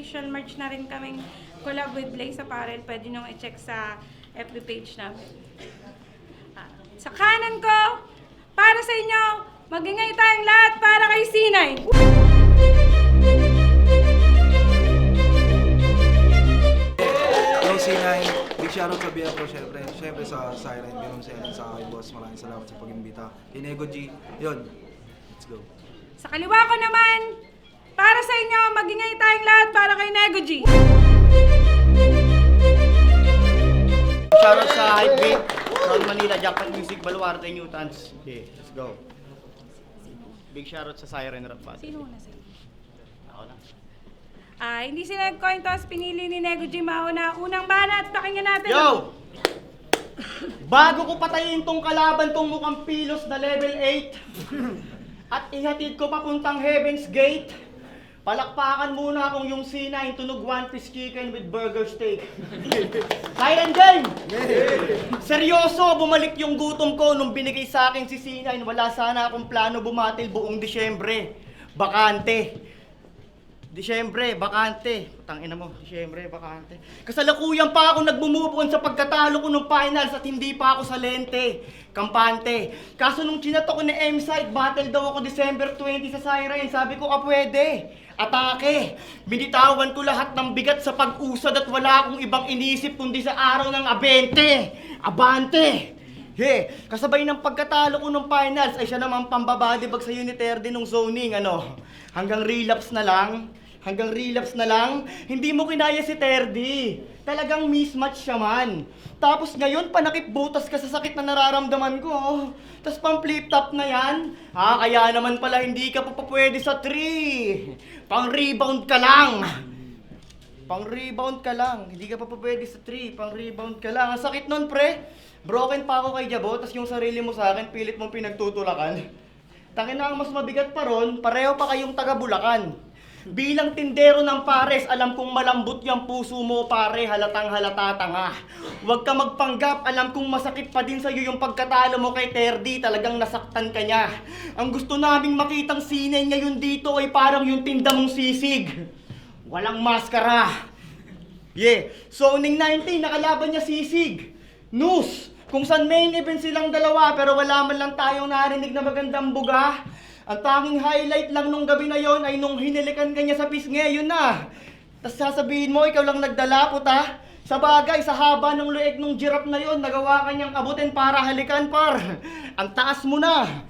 official merch na rin kaming collab with Blaze Apparel. Pwede nyo i-check sa FB page namin. Sa kanan ko, para sa inyo, magingay tayong lahat para kay Sinay. Hello Sinay, big shoutout sa biya ko syempre sa Siren, Binom Siren, sa aking boss. Maraming salamat sa pag-imbita. Inego G, yun, let's go. Sa kaliwa ko naman, para sa inyo, magingay tayong lahat para kay Nego G. Shoutout sa Hypebeat, from Manila, Japan Music, Baluarte, Newtons. Okay, let's go. Big shoutout sa Siren Rap Battle. Sino una sa'yo? Ako na. Hindi sila nag-coin toss, pinili ni Nego G mauna. Unang banat, pakinggan natin. Yo! Bago ko patayin tong kalaban tong mukhang pilos na level 8 at ihatid ko papuntang Heaven's Gate, palakpakan muna akong yung C9 tunog one piece chicken with burger steak. Siren Game! Seryoso, bumalik yung gutom ko nung binigay sa akin si C9. Wala sana akong plano bumatil buong Disyembre. Bakante. Disyembre, bakante. Tangina mo, Disyembre, bakante. Kasalukuyan pa ako nagmumubon sa pagkatalo ko nung finals at hindi pa ako sa lente. Kampante. Kaso nung chinato ko ni M-Side, battle daw ako December 20 sa Siren. Sabi ko, pwede. Atake. Binitawan ko lahat ng bigat sa pag-usad at wala akong ibang inisip kundi sa araw ng Abante. Kasabay ng pagkatalo ko nung finals ay siya naman pambabadibag sa Uniterde nung zoning, hanggang relapse na lang, hindi mo kinaya si Terdy. Talagang mismatch siya man. Tapos ngayon, panakip butas ka sa sakit na nararamdaman ko. Tapos pang flip top na yan. Kaya naman pala hindi ka pa pwede sa 3. Pang rebound ka lang. Hindi ka pa pwede sa 3. Pang rebound ka lang. Ang sakit nun, pre. Broken pa ako kay Jabo, tas yung sarili mo sa akin, pilit mong pinagtutulakan. Tangin na ang mas mabigat pa ron, pareho pa kayong taga Bulacan. Bilang tindero ng pares, alam kong malambot yung puso mo, pare, halatang halata tanga. Huwag ka magpanggap, alam kong masakit pa din sa'yo yung pagkatalo mo kay Terdy, talagang nasaktan ka niya. Ang gusto naming makitang Sinay ngayon dito ay parang yung tinda mong sisig. Walang maskara. Zoning 19, nakalaban niya sisig. News, kung saan main event silang dalawa pero wala man lang tayong narinig na magandang buga. Ang tanging highlight lang nung gabi na yon ay nung hinilikan ka niya sa pisngi, yun na. Tapos sasabihin mo, ikaw lang nagdala, puta. Sa bagay, sa haba ng leeg nung giraffe na yon, nagawa ka niyang abutin para halikan, par. Ang taas mo na.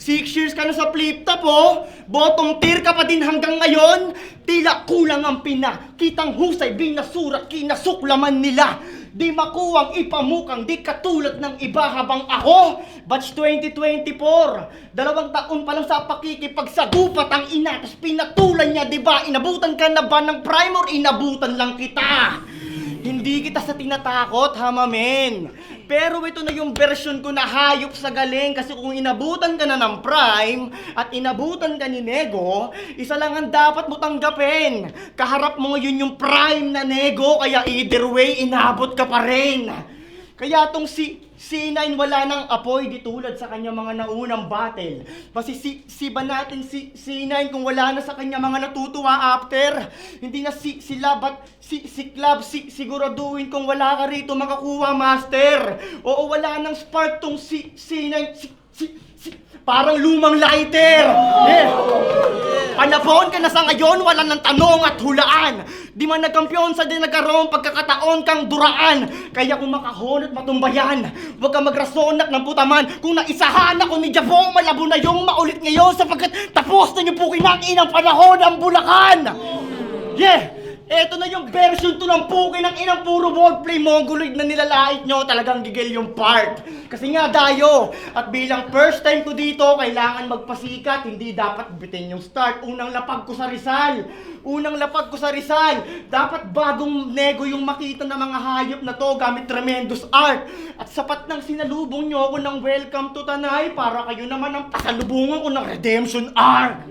6 years ka na sa flip top, bottom tier ka pa din hanggang ngayon. Tila kulang ang pinakitang husay, binasura, kinasuklaman nila. Di makuwang ipamukang di katulad ng iba habang ako, batch 2024. 2 taon pa lang sa pakikipagsagupat ang ina, tas pinatulan niya, di ba? Inabutan ka na ba ng prime or inabutan lang kita? Hindi kita sa tinatakot, hamamen. Pero ito na yung version ko na hayop sa galing kasi kung inabutan ka na ng prime at inabutan ka ni Nego, isa lang ang dapat mo tanggapin. Kaharap mo ngayon yung prime na Nego, kaya either way, inabot ka pa rin. Kaya tong C9 wala nang apoy di tulad sa kanya mga naunang battle. Basi si ba natin si C9 kung wala na sa kanya mga natutuwa after. Hindi na sila but si Club siguraduhin kung wala ka rito makakuha master. Oo, wala nang spark tong C9 parang lumang lighter. Panahon ka na sa ngayon, wala ng tanong at hulaan. Di man nagkampiyon sa din nagkaroon pagkakataon kang duraan. Kaya kung makahon at matumbayan, huwag kang magrason at ng putaman. Kung naisahan ako ni Jabo, malabo na yung maulit ngayon sapagkat tapos na niyo po kinang panahon ang Bulacan. Eto na yung version 2 ng pukin ng inang puro wordplay mongoloid na nilalait nyo, talagang gigil yung part. Kasi nga dayo, at bilang first time ko dito, kailangan magpasikat, hindi dapat bitin yung start. Unang lapag ko sa Rizal, dapat bagong Nego yung makita ng mga hayop na to gamit tremendous art. At sapat nang sinalubong nyo ako ng welcome to Tanay para kayo naman ang pasalubungan ko ng redemption arc.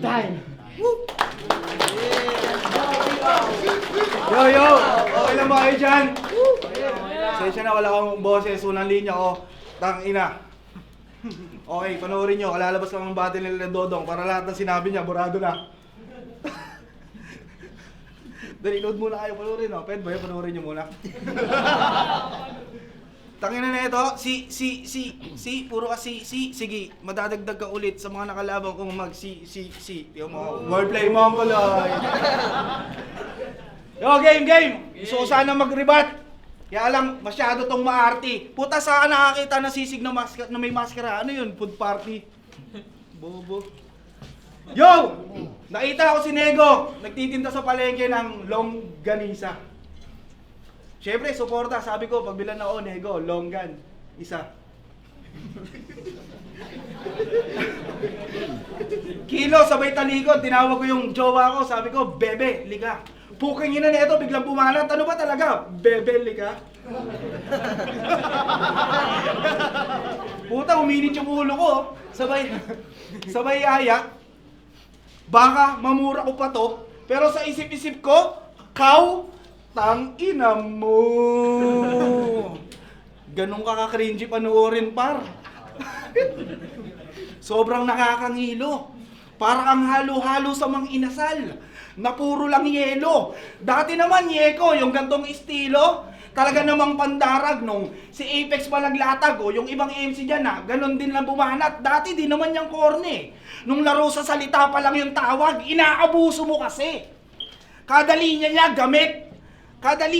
Time. Woo! Yo! Okay lang ba kayo dyan? Sensya na, wala kang boses, unang linya ko. Tang ina. Okay, panoorin nyo, kalalabas lang ng battle nila Dodong para lahat ng sinabi niya, burado na. Dali, load muna kayo, panoorin, no? Pwede ba yun? Panoorin nyo muna. Tangina na ito, puro ka sige, madadagdag ka ulit sa mga nakalaban kong yung mga wordplay mo ang kulay. Yo, game! Gusto ko sana mag-rebat. Kaya lang, masyado tong maarty. Puta, saan nakakita na sisig na may maskara? Ano yun? Food party? Bobo. Yo! Nakita ko si Nego, nagtitinda sa palengke ng longganisa. Siyempre, suporta. Sabi ko, pagbilan ako, Nego, longgan. Isa. Kilo, sabay talikod. Tinawag ko yung jowa ko. Sabi ko, Bebe, lika. Puking ina na ito, biglang bumanat. Ano ba talaga? Bebe, lika. Puta, uminit yung ulo ko. Sabay ayak. Baka mamura ko pa to. Pero sa isip-isip ko, tang ina mo. Ganun ka ka-cringy panoorin, par. Sobrang nakakangilo. Parang ang halo-halo sa mga inasal na puro lang yelo. Dati naman, Yeko, yung gantong estilo, talaga namang pandarag nung si Apex pa naglatag o yung ibang MC dyan na ganon din lang bumanat. Dati di naman yung corny. Nung laro sa salita pa lang yung tawag, inaabuso mo kasi. Kada linya niya gamit. Kala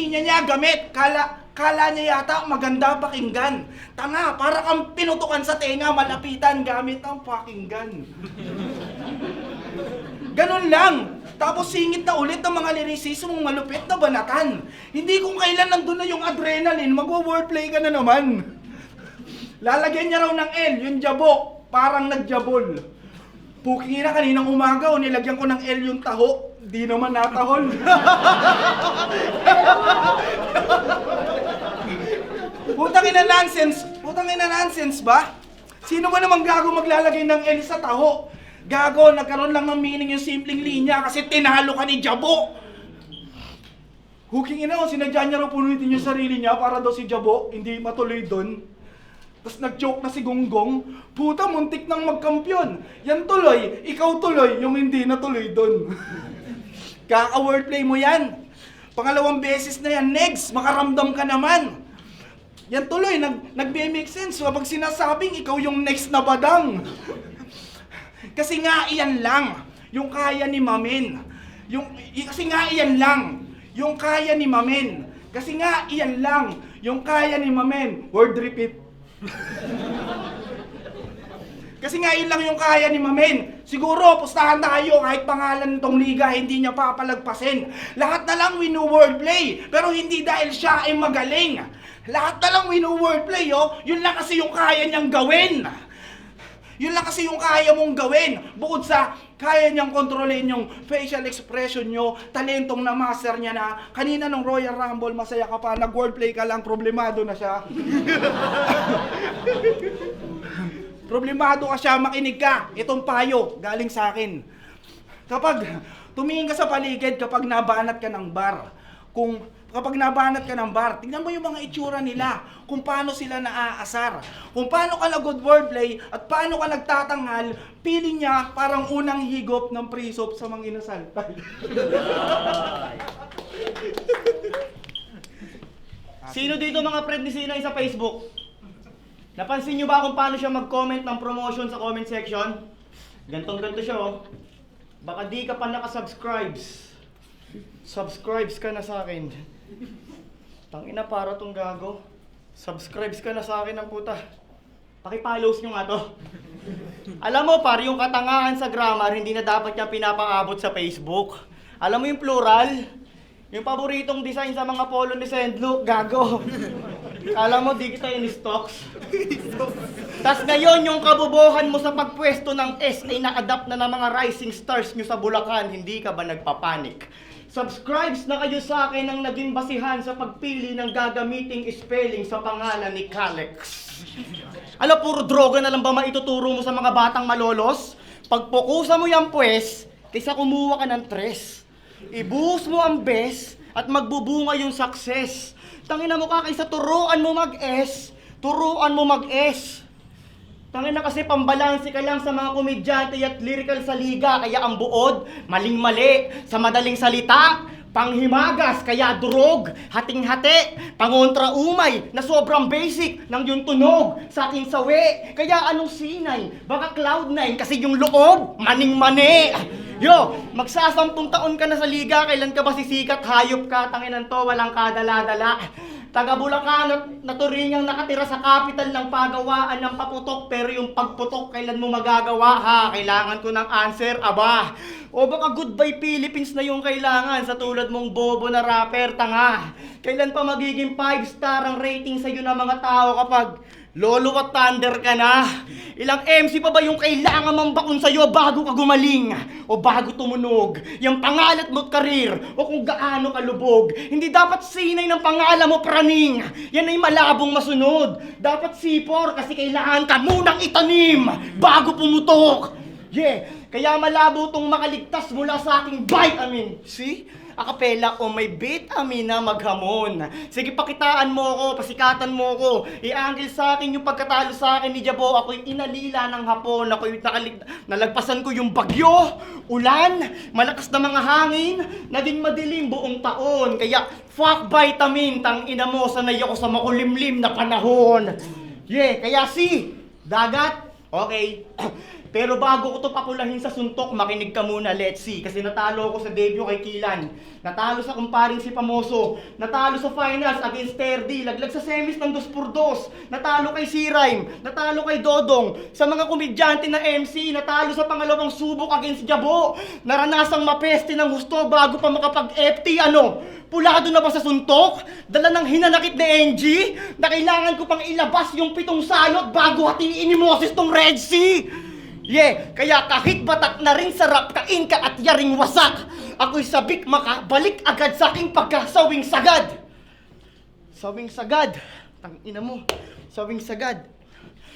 niya yata maganda pakinggan. Tanga, para kang pinutukan sa tenga, malapitan gamit ang pakinggan. Ganon lang. Tapos singit na ulit ng mga lyricism mong malupit na banatan. Hindi kung kailan nandun na yung adrenaline, magwo-wordplay ka na naman. Lalagyan niya raw ng L, yung jabo, parang nagjabol. Puking ina, kaninang umaga, nilagyan ko ng L yung taho. Di naman natahol. Putang ina nonsense ba? Sino ba namang gago maglalagay ng L sa taho? Gago, nagkaroon lang ng meaning yung simpleng linya kasi tinalo ka ni Jabo. Huking ina, sinadya niya raw punutin yung sarili niya para daw si Jabo hindi matuloy doon. Tapos nag-joke na si Gonggong, puta, muntik nang magkampiyon. Yan tuloy, ikaw tuloy, yung hindi natuloy doon. Kaka-wordplay mo yan. Pangalawang beses na yan, next, makaramdam ka naman. Yan tuloy, nag-make sense kapag sinasabing ikaw yung next na badang. Kasi nga iyan lang, yung kaya ni Mamen. Kasi nga iyan lang, yung kaya ni Mamen. Kasi nga iyan lang, yung kaya ni Mamen. Word repeat. Kasi nga iyan lang yung kaya ni Mamen. Siguro, pustahan tayo kahit pangalan nitong liga, hindi niya papalagpasin. Lahat na lang winu-wordplay, pero hindi dahil siya ay magaling. Lahat na lang winu-wordplay, oh. Yun lang kasi yung kaya niyang gawin. Yun lang kasi yung kaya mong gawin. Bukod sa kaya niyang kontrolin yung facial expression nyo, talentong na-master niya na kanina nung Royal Rumble, masaya ka pa, nag-wordplay ka lang, problemado na siya. Problemado ka siya, makinig ka. Itong payo, galing sa akin. Kapag tumingin ka sa paligid, kapag nabanat ka ng bar, kapag nabanat ka ng bar, tingnan mo yung mga itsura nila, kung paano sila naaasar, kung paano ka nag-good wordplay, at paano ka nagtatanghal, piling niya parang unang higop ng pre-soap sa mga inasal. Sino dito mga friend ni Sinay sa Facebook? Napansin nyo ba kung paano siya mag-comment ng promotion sa comment section? Gantong-ganto siya, oh. Baka di ka pa nakasubscribes. Subscribes ka na sa akin. Tangina, para tong gago. Subscribes ka na sa akin ng puta. Paki-follows nyo nga to. Alam mo, par, yung katangahan sa grammar, hindi na dapat niya pinapaabot sa Facebook. Alam mo yung plural? Yung paboritong design sa mga polo ni Sendlo, gago. Alam mo, di kita in-stocks. Tas ngayon, yung kabubuhan mo sa pagpwesto ng S ay na-adapt na ng mga rising stars nyo sa Bulacan, hindi ka ba nagpapanik? Subscribes na kayo sa akin ang naging basihan sa pagpili ng gagamiting spelling sa pangalan ni Calex. Alam, puro droga na lang ba maituturo mo sa mga batang malolos? Pagpukusan mo yan pwes, kaysa kumuha ka ng tres. Ibuhos mo ang best at magbubunga yung success. Tangina mo ka kaysa turuan mo mag-S, turuan mo mag-S. Tangina kasi pambalansi ka lang sa mga komedyante at lyrical sa liga, kaya ang buod, maling-mali, sa madaling salita, panghimagas kaya durog, hating-hati, pangontra umay na sobrang basic ng yung tunog sa aking sawi. Kaya anong sinay? Baka Cloud9 kasi yung loob, maning-mani. Yo, magsasampung taon ka na sa liga, kailan ka ba sisikat? Hayop ka, tanginan to, walang kadala-dala. Taga Bulacan at naturingang nakatira sa kapital ng pagawaan ng paputok, pero yung pagputok kailan mo magagawa ha? Kailangan ko ng answer, aba. O baka goodbye Philippines na yung kailangan sa tulad mong bobo na rapper, tanga. Kailan pa magiging 5-star ang rating sa'yo ng mga tao kapag lolo at thunder ka na? Ilang MC pa ba yung kailangan mambakon sa'yo bago ka gumaling? O bago tumunog? Yung pangalat mo't karir? O kung gaano ka lubog? Hindi dapat sinay ng pangalan mo praning. Yan ay malabong masunod. Dapat sipor kasi kailangan ka munang itanim bago pumutok. Yeah, kaya malabo tong makaligtas mula sa aking vitamin. See? Akapela o may vitamin na maghamon. Sige, pakitaan mo ako, pasikatan mo ako. I-angle sa akin yung pagkatalo sa akin ni Jabo. Ako'y inalila ng hapon. Ako'y nalagpasan ko yung bagyo, ulan, malakas na mga hangin, naging madilim buong taon. Kaya fuck vitamin, tang ina mo, sanay ako sa makulimlim na panahon. Yeah, kaya dagat, okay. Pero bago ko to papulahin sa suntok, makinig ka muna, let's see. Kasi natalo ako sa debut kay Kilan. Natalo sa kumparing si Pamoso. Natalo sa finals against Terdi. Laglag sa semis ng 2x2. Natalo kay C-Rhyme. Natalo kay Dodong. Sa mga komedyante na MC, natalo sa pangalawang subok against Jabo. Naranasang mapeste ng husto bago pa makapag-FT, ano? Pulado na ba sa suntok? Dala ng hinanakit na NG? Na kailangan ko pang ilabas yung 7 salot bago hatiin ni Moses tong Red Sea? Yeah, kaya kahit batak na rin sarap, kain ka at yaring wasak. Ako'y sabik makabalik agad sa aking pagkasawing sagad. Sawing sagad. Tangina mo. Sawing sagad.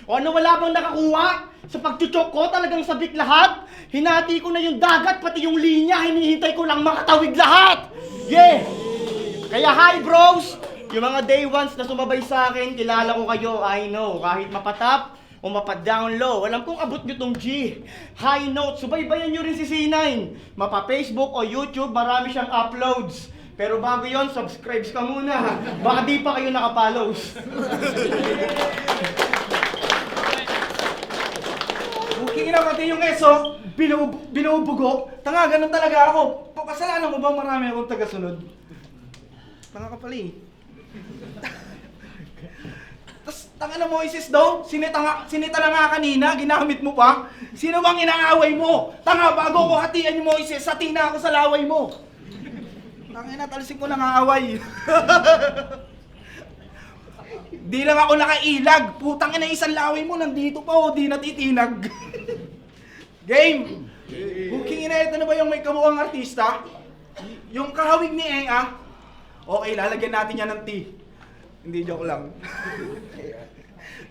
O ano, wala bang nakakuha? Sa pagchuchok ko talagang sabik lahat. Hinati ko na yung dagat, pati yung linya. Hinihintay ko lang makatawid lahat. Yeah. Kaya hi bros. Yung mga day ones na sumabay sa akin, kilala ko kayo, I know. Kahit mapatap o mapa-down low, alam kong abot nyo tong G. High note, subaybayan nyo rin si C9. Mapa-Facebook o YouTube, marami siyang uploads. Pero bago yon, subscribe ka muna. Baka di pa kayo nakapollows. Bukingin na pati yung eso, binubugo. Tanga, ganun talaga ako. Kasalanan mo ba marami akong tagasunod? Tanga ka pala eh. Tapos, tanga na Moises daw, sinita na nga kanina, ginamit mo pa. Sino bang inaaway mo? Tanga, bago ko hatian yung Moises, hati na ako sa laway mo. Tanga na, talisin ko ng aaway. Di lang ako nakailag. Putang ina, isang laway mo, nandito pa o di natitinag. Game! Booking ina, ito na ba yung may kamukhang artista? Yung kahawig ni Ea? Okay, lalagyan natin yan ng T. Hindi, joke lang.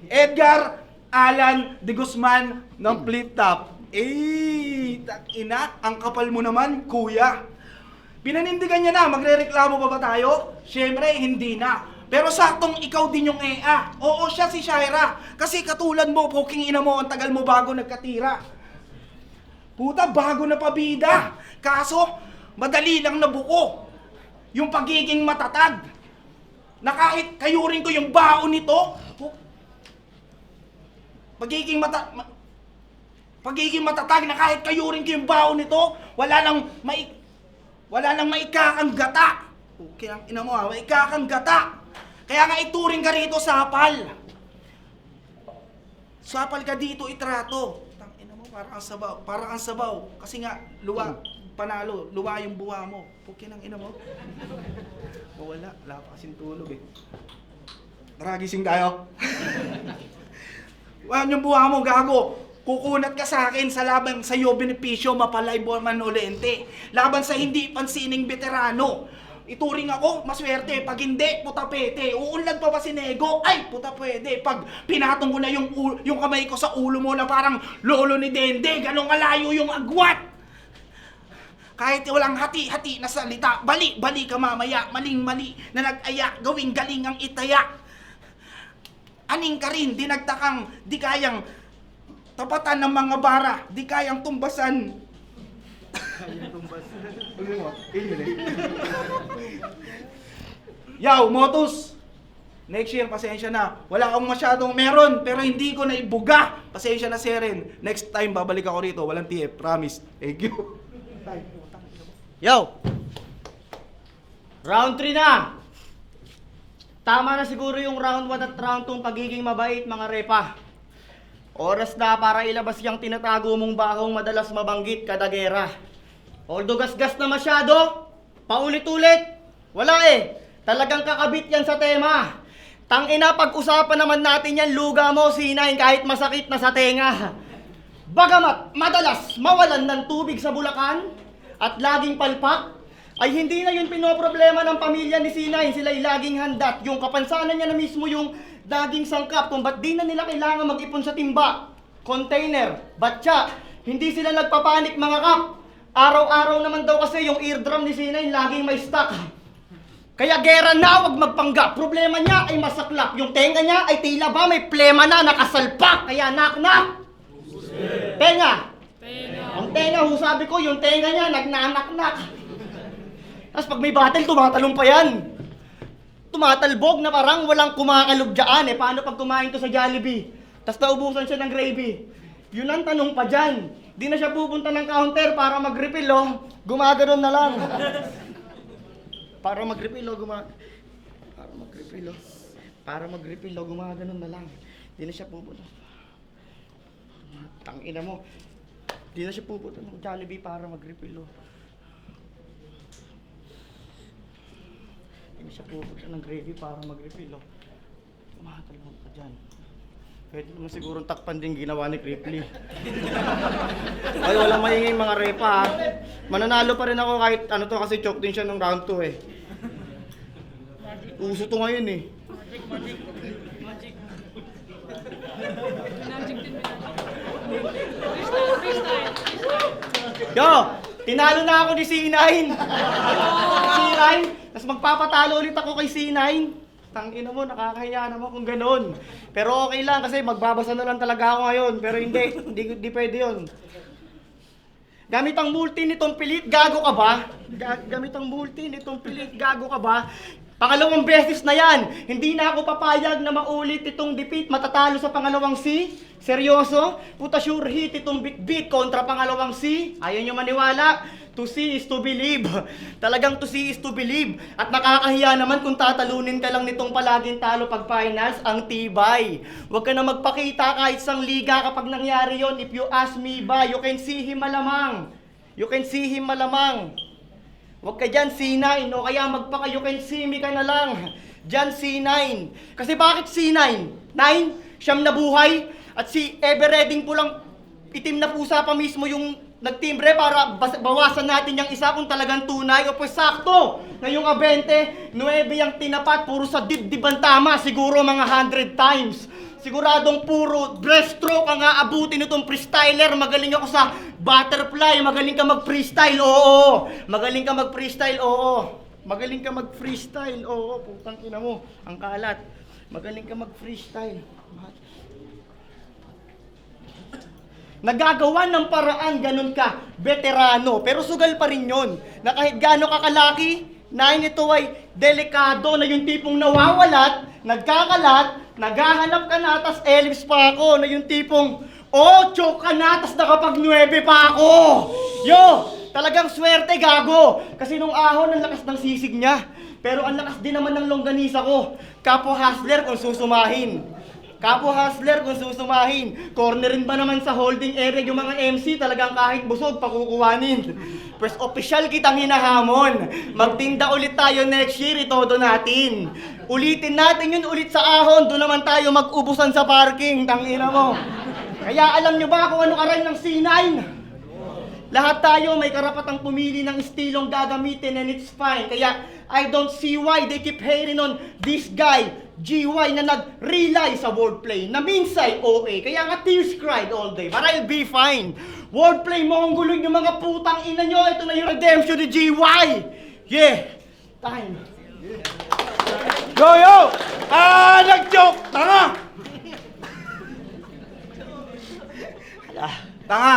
Edgar Alan de Guzman ng Flip Top. Ina, ang kapal mo naman, kuya. Pinanindigan niya na, magre-reklamo pa ba tayo? Siyempre, hindi na. Pero saktong ikaw din yung Ea. Oo, siya si Shaira. Kasi katulad mo, poking ina mo, ang tagal mo bago nagkatira. Puta, bago na pabida. Kaso, madali lang nabuko. Yung pagiging matatag. Na kahit kayurin ko yung baon nito, pagiging matatag na kahit kayurin ko yung baon nito, wala nang maikakang gata. Okay, ang ina mo ha, maikakang gata. Kaya nga ituring ka rito sapal. Sapal ka dito, itrato. Tang ina mo, parang ang sabaw. Kasi nga, panalo, luwa yung buwa mo. Okay ang ina mo. O wala pa kasing tulog eh. Tara, gising tayo. Wala yung buha mo, gago. Kukunat ka sa akin sa laban sa iyo benepisyo, mapalay mo manolente. Laban sa hindi pansining veterano. Ituring ako, maswerte. Pag hindi, puta pete. Uunlad pa ba si Nego? Ay, puta pwede. Pag pinatong ko na yung kamay ko sa ulo mo na parang lolo ni Dende, ganong kalayo yung agwat. Kahit walang hati-hati na salita, bali ka mamaya, maling-mali na nag-aya, gawing galing ang itaya. Aning ka rin, dinagtakang, di kayang tapatan ng mga bara, di kayang tumbasan. mo. Inyo eh. Yaw, Motus! Next year, pasensya na. Wala akong masyadong meron, pero hindi ko na ibuga. Pasensya na, Seren. Next time, babalik ako rito. Walang TF, promise. Thank you. Yo! Round 3 na! Tama na siguro yung round 1 at round 2 pagiging mabait, mga repa. Oras na para ilabas yung tinatago mong bakong madalas mabanggit kada gera. Although gasgas na masyado, paulit-ulit, wala eh. Talagang kakabit yan sa tema. Tangina, pag-usapan naman natin yan, luga mo, C9, kahit masakit na sa tenga. Bagamat madalas mawalan ng tubig sa Bulacan at laging palpak, ay hindi na yun pinoproblema ng pamilya ni C9. Sila'y laging handat. Yung kapansanan niya na mismo yung daging sangkap kung ba't di na nila kailangan mag-ipon sa timba, container, batya. Hindi sila nagpapanik, mga kap. Araw-araw naman daw kasi yung eardrum ni C9 laging may stock. Kaya gera na, wag magpanggap. Problema niya ay masaklap. Yung tenga niya ay tila ba may plema na nakasalpak. Kaya nak-nak. Tenga. Ang tenga, sabi ko, yung tenga niya nagnanak-nak. Tapos pag may battle, tumatalong pa yan. Tumatalbog na parang walang kumakalog dyan. Paano pag kumain to sa Jollibee? Tapos naubusan siya ng gravy. Yun ang tanong pa dyan. Di na siya pupunta ng counter para mag-refill, oh. Gumaganon na lang. Para mag-refill, oh, gumaganon na lang. Di na siya pupunta. Tangina mo. Di na siya pupunta ng Jollibee para mag-refill, oh. Di na siya pupunta ng gravy para mag-refill, oh. Tumatalbog pa dyan. Pwede naman siguro takpan din ginawa ni Cripply. Ay, walang maingay mga repa, ha. Mananalo pa rin ako kahit ano to kasi choke din siya nung round 2 eh. Uso to ngayon eh. Magic. Yo! Tinalo na ako ni C9! C9! Tapos magpapatalo ulit ako kay C9. Tangina mo, nakakahiya naman kung ganun. Pero okay lang kasi magbabasa na lang talaga ako ngayon. Pero hindi pwede yun. Gamit ang multi nitong pilit, gago ka ba? Gamit ang multi nitong pilit, gago ka ba? Pangalawang beses na yan. Hindi na ako papayag na maulit itong defeat. Matatalo sa pangalawang C. Seryoso? Puta sure hit itong bit kontra pangalawang C. Ayaw nyo maniwala. To see is to believe. Talagang to see is to believe. At nakakahiya naman kung tatalunin ka lang nitong palaging talo pag finals, ang tibay. Huwag ka na magpakita kahit sang liga kapag nangyari yon. If you ask me ba, you can see him malamang. You can see him malamang. Huwag ka dyan C9 o kaya magpaka you can see me ka na lang. Dyan C9. Kasi bakit C9? 9? Siyam na buhay? At si Everreading po lang itim na pusa pa mismo yung nagtimbre para bawasan natin yung isa kung talagang tunay o pues sakto na yung Abente, 9 yung tinapat, puro sa dibdiban tama, siguro mga 100 times. Siguradong puro breaststroke ang aabutin itong freestyler. Magaling ako sa butterfly, magaling ka mag-freestyle, oo. Magaling ka mag-freestyle, oo. Magaling ka mag-freestyle, oo. Putang ina mo, ang kalat. Magaling ka mag-freestyle. Nagagawa ng paraan, ganun ka, veterano. Pero sugal pa rin yun. Na kahit gaano kakalaki, na ito ay delikado na yung tipong nawawalat, nagkakalat, naghahanap ka na, tas ellipse pa ako, na yung tipong 8 ka na, tas nakapag 9 pa ako. Yo, talagang swerte, gago. Kasi nung ahon, ang lakas ng sisig niya. Pero ang lakas din naman ng longganisa ko. Kapo hustler kung susumahin. Kapo hustler kung susumahin. Cornerin ba naman sa holding area yung mga MC, talagang kahit busog pakukuhanin. First official kitang hinahamon. Magtinda ulit tayo next year, itodo natin. Ulitin natin yun ulit sa ahon, doon naman tayo mag-ubusan sa parking, tangina mo. Kaya alam nyo ba kung ano karay ng C9? Lahat tayo may karapatang pumili ng estilong gagamitin and it's fine. Kaya I don't see why they keep hating on this guy, GY, na nag-rely sa wordplay, na minsay OA. Kaya nga tears cried all day, but I'll be fine. Wordplay mo ang gulong yung mga putang ina nyo. Ito na yung redemption ni GY. Yeah, time. Yo! Nag-joke! Tanga! Tanga!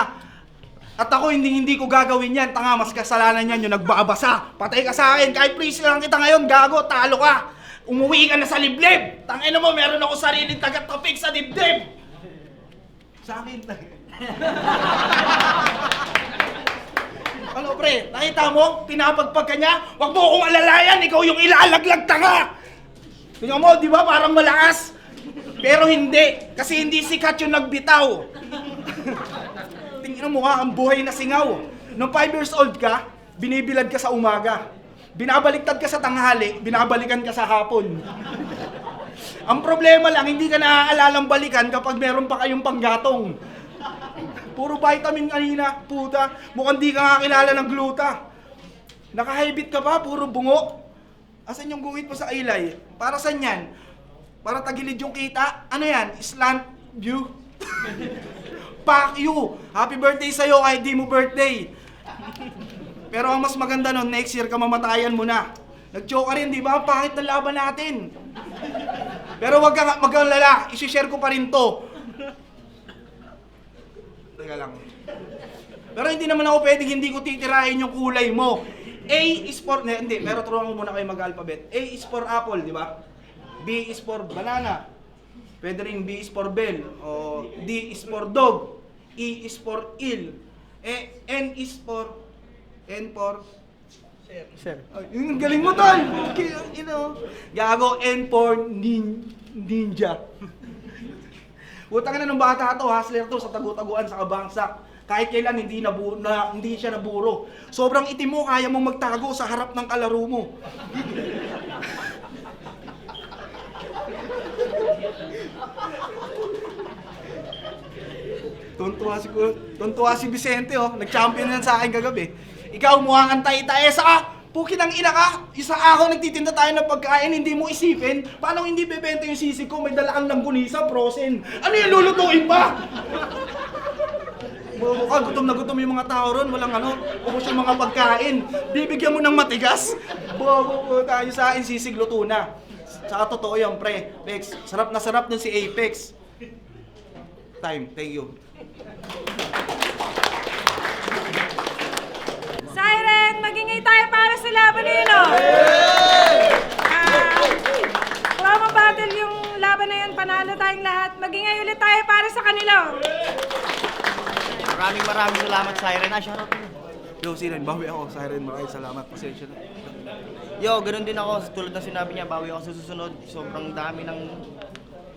At ako hindi ko gagawin yan. Tanga, mas kasalanan yan yung nagbabasa. Patay ka sa akin. Kahit please lang kita ngayon, gago, talo ka. Umuwi ka na sa liblib. Tangina mo, meron ako sariling taga-topic sa dibdib. Sa akin, ano pre, nakita mo? Pinapagpag ka niya? Huwag mo akong alalayan, ikaw yung ilalaglag, tanga! Tingnan mo, di ba parang malakas? Pero hindi, kasi hindi sikat yung nagbitaw. Tingnan mo nga, ang buhay na singaw. Nung 5 years old ka, binibilad ka sa umaga. Binabaliktad ka sa tanghali, binabalikan ka sa hapon. Ang problema lang, hindi ka naaalalang balikan kapag meron pa kayong panggatong. Puro vitamin kanina, puta. Mukhang di ka nga kilala ng gluta. Naka-high-beat ka pa, puro bungo. Asan yung guhit mo sa ilay? Para saan yan? Para tagilid yung kita? Ano yan? Slant view? Fuck you! Happy birthday sa'yo kahit di mo birthday. Pero ang mas maganda nun, next year ka mamatayan mo na. Nag-joke ka rin, di ba? Ang pangit ng laban natin. Pero wag kang mag-alala, isi-share ko pa rin to. Teka lang. Pero hindi naman ako pwedeng hindi ko titirahin yung kulay mo. A is for... Hindi, pero turuan ko muna kayo mag-alphabet. A is for apple, di ba? B is for banana. Pwede rin B is for bell. O D is for dog. E is for eel. N is for... N for... Sir. Ay, yung galing mo, tol! You know, gago, N for ninja. Utang na nung bata to, hustler to, sa tagu-taguan, sa kabangsak. Kahit kailan hindi siya naburo. Sobrang itim mo, kaya mong magtago sa harap ng kalaro mo. Tuntua si Vicente, oh. Nag-champion yan sa akin kagabi. Ikaw, mukhang antay-taesa ka! Pukin ang ina ka! Isa ako, nagtitinda tayo ng pagkain, hindi mo isipin. Paano hindi bebenta yung sisig ko? May dala kang langgunisa, frozen. Ano yung lulutuin pa? Mukha, gutom na gutom yung mga tao ron. Walang ano, ubos yung mga pagkain. Bibigyan mo ng matigas. Bobo tayo sa akin, sisig luto na. Saka totoo yan, pre. Pex, sarap na si Apex. Time, thank you. Siren, magingay tayo para sa laban na yun, oh. Trauma battle yung laban na yun, panalo tayong lahat. Magingay ulit tayo para sa kanila, oh. Maraming salamat, Siren. Shoutout mo. Yo, Siren, bawi ako. Siren, maraming salamat. Pasensya na. Yo, ganun din ako. Tulad ng sinabi niya, bawi ako sa susunod. Sobrang dami ng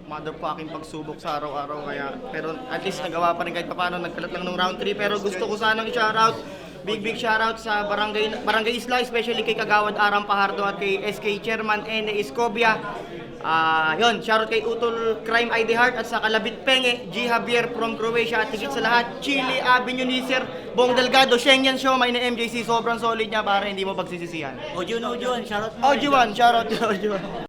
motherfucking pagsubok sa araw-araw. Pero at least nagawa pa rin kahit paano. Nagkalat lang ng round 3. Pero gusto ko sanang i-shoutout. Big shoutout sa Barangay Isla, especially kay Kagawad Aram Pahardo at kay SK Chairman Ene Escobia. Yun, shoutout kay Utol Crime ID Heart at sa Kalabit Penge, G. Javier from Croatia at higit sa lahat, Chile Avenue Nisir, Bong Delgado, Shengyan Show, may na MJC, sobrang solid niya para hindi mo pagsisisihan. Ojuan, shoutout mo. Ojuan, shoutout.